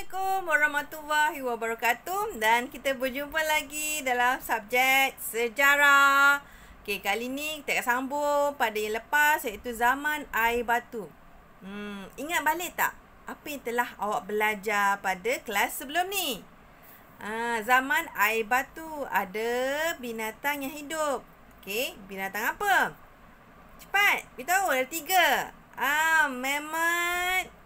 Assalamualaikum warahmatullahi wabarakatuh. Dan kita berjumpa lagi dalam subjek sejarah. Okey, kali ni kita akan sambung pada yang lepas, iaitu zaman air batu. Ingat balik tak apa yang telah awak belajar pada kelas sebelum ni? Zaman air batu ada binatang yang hidup. Okey, binatang apa? Cepat, beritahu, ada 3. Memang.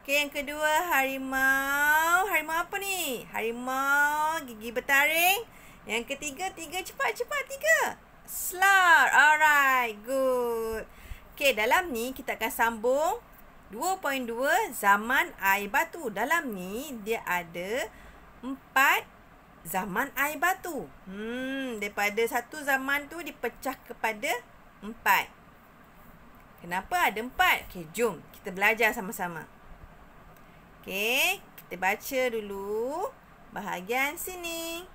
Okey, yang kedua harimau. Harimau apa ni? Harimau gigi bertaring. Yang ketiga, 3 cepat 3. Sloth. Alright, good. Okey, dalam ni kita akan sambung 2.2 zaman air batu. Dalam ni dia ada 4 zaman air batu. Daripada satu zaman tu dipecah kepada 4. Kenapa ada 4? Okey, jom kita belajar sama-sama. Okey, kita baca dulu bahagian sini.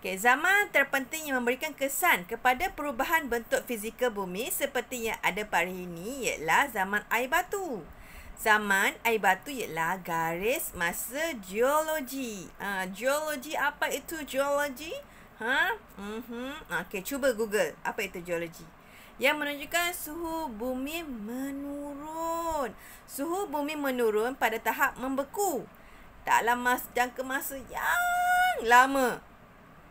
Okey, zaman terpenting yang memberikan kesan kepada perubahan bentuk fizikal bumi seperti yang ada pada hari ini ialah zaman air batu. Zaman air batu ialah garis masa geologi. Geologi, apa itu geologi? Okey, cuba Google apa itu geologi. Yang menunjukkan suhu bumi menurun. Suhu bumi menurun pada tahap membeku dalam jangka masa yang lama.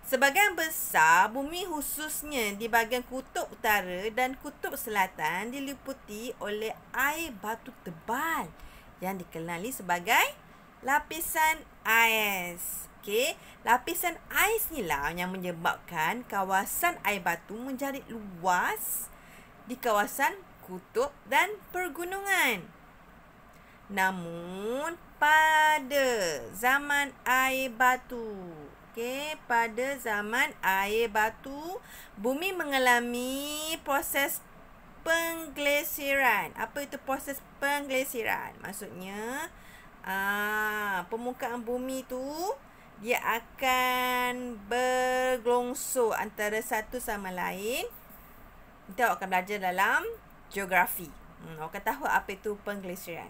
Sebahagian besar bumi, khususnya di bahagian kutub utara dan kutub selatan, diliputi oleh air batu tebal yang dikenali sebagai lapisan ais. Okey, lapisan ais ni lah yang menyebabkan kawasan air batu menjadi luas di kawasan kutub dan pergunungan. Namun pada zaman air batu, pada zaman air batu, bumi mengalami proses pengglesiran. Apa itu proses pengglesiran? Maksudnya permukaan bumi tu dia akan bergelongsor antara satu sama lain. Nanti awak akan belajar dalam geografi. Awak akan tahu apa itu pengglesiran.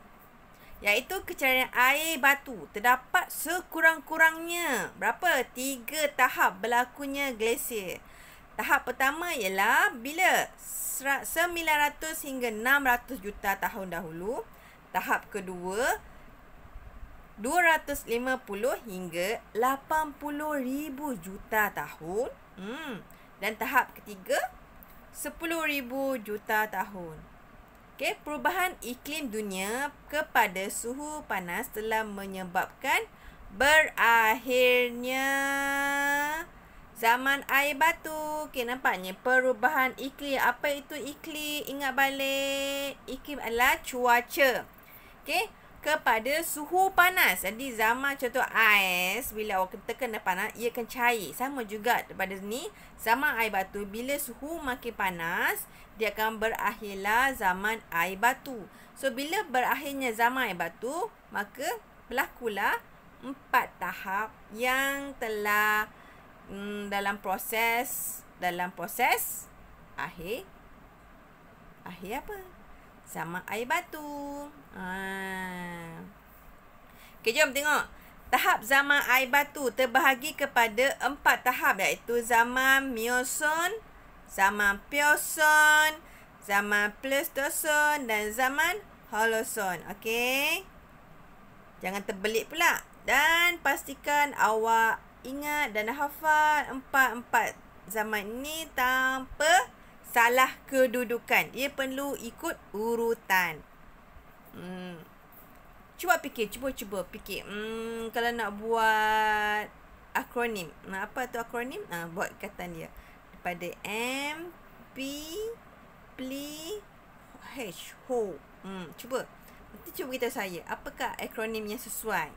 Iaitu kecairan air batu terdapat sekurang-kurangnya berapa? 3 tahap berlakunya glasier. Tahap pertama ialah bila? 900 hingga 600 juta tahun dahulu. Tahap kedua 250 hingga 80,000 juta tahun. Dan tahap ketiga 10,000 juta tahun. Okey, perubahan iklim dunia kepada suhu panas telah menyebabkan berakhirnya zaman air batu. Okey, nampaknya perubahan iklim. Apa itu iklim? Ingat balik. Iklim adalah cuaca. Okey, kepada suhu panas. Jadi zaman contoh ais, bila awak terkena panas, ia akan cair. Sama juga pada ni, zaman air batu, bila suhu makin panas, dia akan berakhirlah zaman air batu. So, bila berakhirnya zaman air batu, maka berlakulah 4 tahap yang telah dalam proses akhir apa? Zaman air batu. Okey, jom tengok. Tahap zaman air batu terbahagi kepada 4 tahap, iaitu zaman Meoson, zaman Pliocene, zaman Pleistocene dan zaman Holocene. Okey. Jangan terbelit pula. Dan pastikan awak ingat dan hafal 4 zaman ini tanpa salah kedudukan. Dia perlu ikut urutan. Cuba fikir. Kalau nak buat akronim. Apa tu akronim? Buat ikatan dia. Daripada M, P, Pli, H, Ho. Cuba. Nanti cuba beritahu saya. Apakah akronim yang sesuai?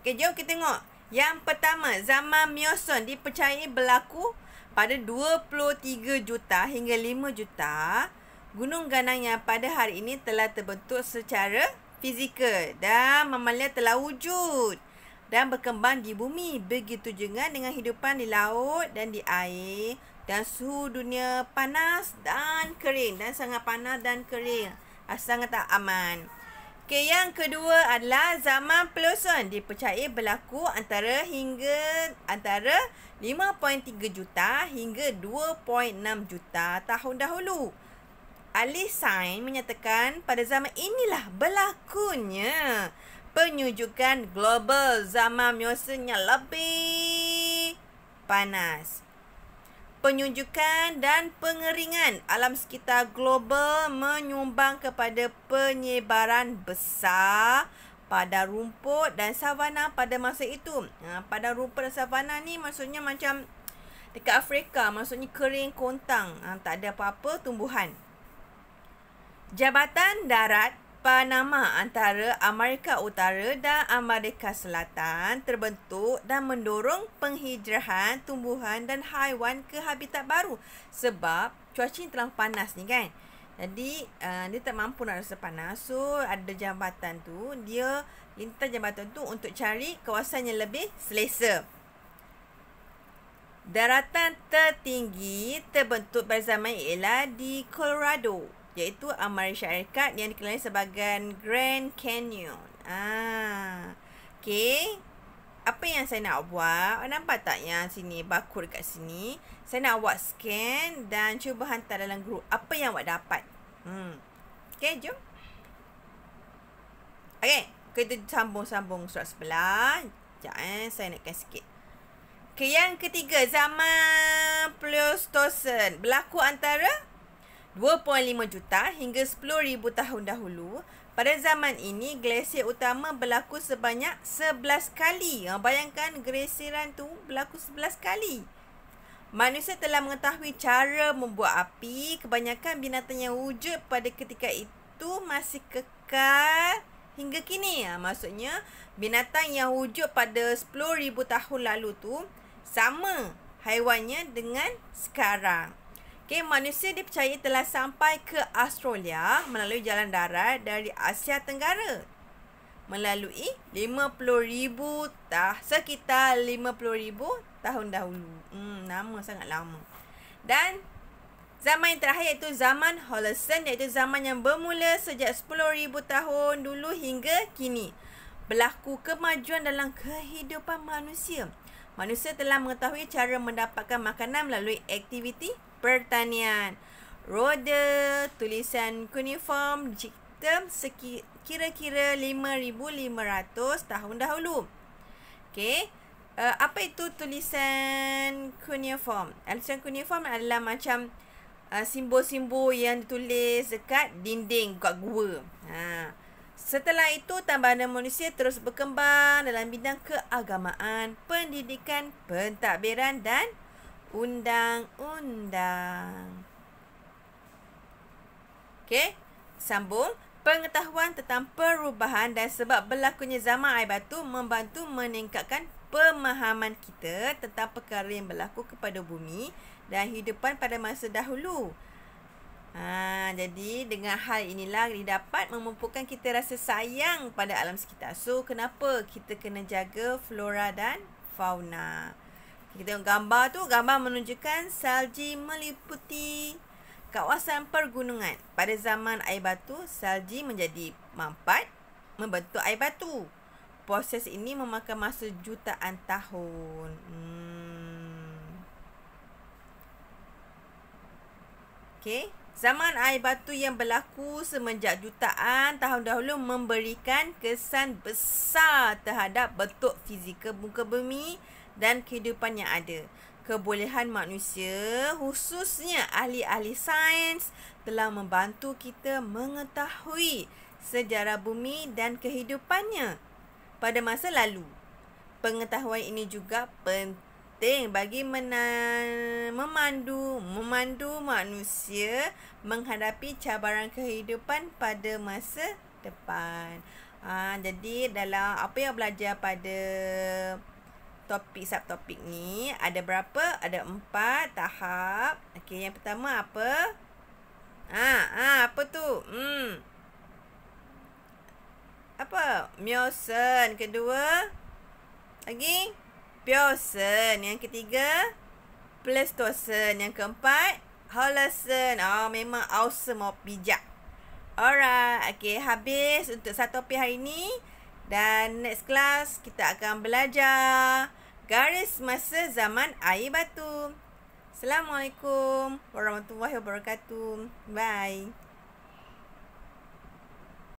Okey, jom kita tengok. Yang pertama, zaman Meoson dipercayai berlaku pada 23 juta hingga 5 juta gunung ganang yang pada hari ini telah terbentuk secara fizikal dan mamalia telah wujud dan berkembang di bumi. Begitu juga dengan hidupan di laut dan di air Dan suhu dunia panas dan kering. Dan sangat panas dan kering. Sangat tak aman. Okey, yang kedua adalah zaman Pliocene. Dipercayai berlaku antara 5.3 juta hingga 2.6 juta tahun dahulu. Ahli sains menyatakan pada zaman inilah berlakunya penyujukan global zaman Pliocene yang lebih panas. Penyujukan dan pengeringan alam sekitar global menyumbang kepada penyebaran besar padang rumput dan savana pada masa itu. Padang rumput dan savana ni maksudnya macam dekat Afrika, maksudnya kering kontang, tak ada apa-apa tumbuhan. Jabatan Darat Panama antara Amerika Utara dan Amerika Selatan terbentuk dan mendorong penghijrahan tumbuhan dan haiwan ke habitat baru sebab cuaca ni terlalu panas ni kan. Jadi dia tak mampu nak rasa panas. So ada jambatan tu, dia lintas jambatan tu untuk cari kawasan yang lebih selesa. Daratan tertinggi terbentuk pada zaman ialah di Colorado, iaitu Amerika Syarikat yang dikenali sebagai Grand Canyon. Okey. Apa yang saya nak buat? Nampak tak yang sini, barcode dekat sini? Saya nak awak scan dan cuba hantar dalam grup apa yang awak dapat. Okey, jom. Okey, kita sambung-sambung surat sebelah. Sekejap saya naikkan sikit. Okey, yang ketiga, zaman Pleistocene berlaku antara 2.5 juta hingga 10,000 tahun dahulu. Pada zaman ini, glasier utama berlaku sebanyak 11 kali. Bayangkan glasiran tu berlaku 11 kali. Manusia telah mengetahui cara membuat api. Kebanyakan binatang yang wujud pada ketika itu masih kekal hingga kini. Maksudnya, binatang yang wujud pada 10,000 tahun lalu tu sama haiwannya dengan sekarang. Okay, manusia dipercayai telah sampai ke Australia melalui jalan darat dari Asia Tenggara. Melalui 50,000 sekitar 50,000 tahun dahulu. Lama, sangat lama. Dan zaman yang terakhir iaitu zaman Holocene, iaitu zaman yang bermula sejak 10,000 tahun dulu hingga kini. Berlaku kemajuan dalam kehidupan manusia. Manusia telah mengetahui cara mendapatkan makanan melalui aktiviti pertanian. Roda tulisan kuniform dicipta kira-kira 5,500 tahun dahulu. Okey. Apa itu tulisan kuniform? Tulisan kuniform adalah macam simbol-simbol yang ditulis dekat dinding kat gua. Setelah itu, tambahan manusia terus berkembang dalam bidang keagamaan, pendidikan, pentadbiran dan undang-undang. Okey, sambung. Pengetahuan tentang perubahan dan sebab berlakunya zaman air batu membantu meningkatkan pemahaman kita tentang perkara yang berlaku kepada bumi dan hidupan pada masa dahulu. Jadi dengan hal inilah dapat memupukkan kita rasa sayang pada alam sekitar. So, kenapa kita kena jaga flora dan fauna? Kita tengok gambar tu, gambar menunjukkan salji meliputi kawasan pergunungan. Pada zaman air batu, salji menjadi mampat membentuk air batu. Proses ini memakan masa jutaan tahun. Okey. Zaman air batu yang berlaku semenjak jutaan tahun dahulu memberikan kesan besar terhadap bentuk fizikal muka bumi dan kehidupan yang ada. Kebolehan manusia, khususnya ahli-ahli sains, telah membantu kita mengetahui sejarah bumi dan kehidupannya pada masa lalu. Pengetahuan ini juga penting bagi memandu manusia menghadapi cabaran kehidupan pada masa depan. Jadi dalam apa yang belajar pada subtopik ni ada berapa? Ada 4 tahap. Okey, yang pertama apa? Apa tu? Apa? Miocene. Kedua? Lagi? Pliocene. Yang ketiga? Pleistocene. Yang keempat, Holocene. Memang awesome, bijak. Alright, okay, habis untuk satu topik hari ni. Dan next class kita akan belajar garis masa zaman air batu. Assalamualaikum warahmatullahi wabarakatuh. Bye.